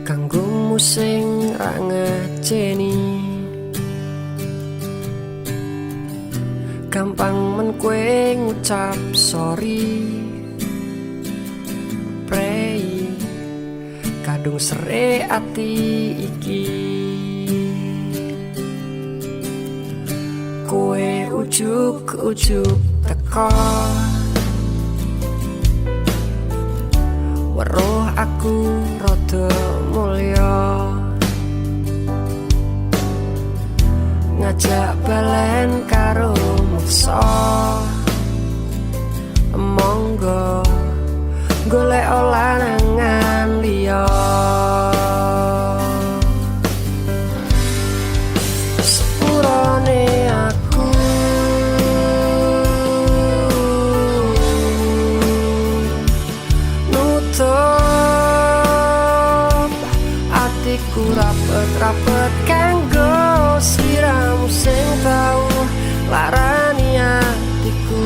kanggomu sing ra ngajeni. Gampang men kowe ngucap sorry, prei kadung sere ati iki. Kowe ujuk-ujuk teko, weruh aku rada mulya, ngajak balen karo meksa. Monggo golek olahangan liya. Sepurane aku nutup atiku rapet-rapet kanggo sliramu sing tau larani atiku,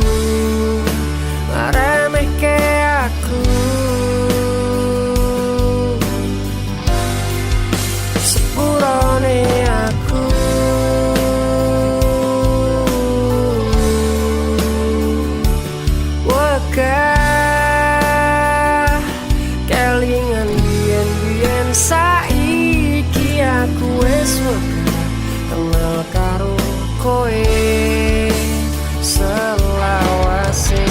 ngremehke aku. Sepurane aku wegah kelingan biyen-biyen, saiki aku wis wegah kenal karo kowe selawase.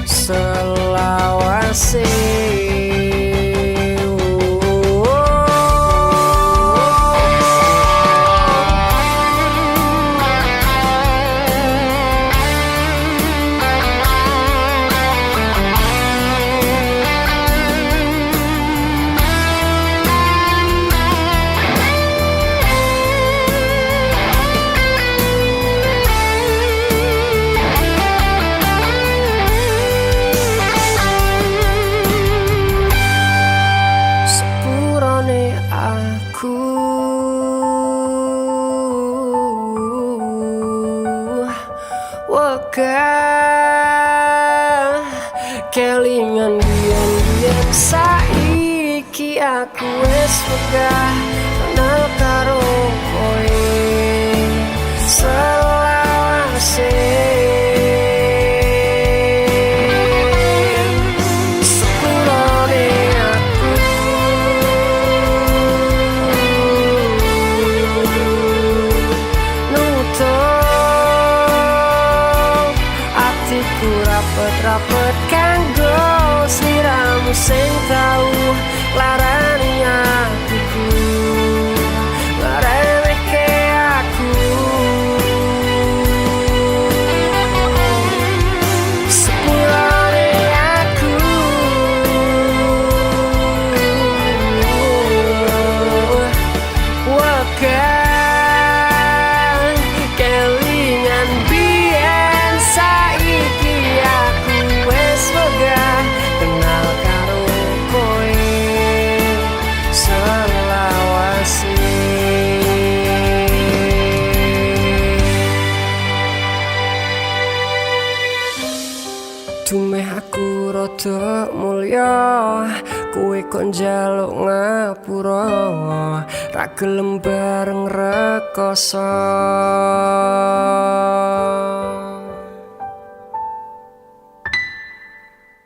Selawase. Aku wegah kelingan biyen-biyen, saiki aku wis wegah kenal karo kowe selawase. Rapet kanggo sliramu sing tau larani atiku, ngremehke aku. Sepurane aku wegah kelingan biyen, saiki aku wis wegah kenal karo kowe selawase. Dumeh aku rada mulya, kowe kok njaluk ngapura, ra gelem bareng rekoso.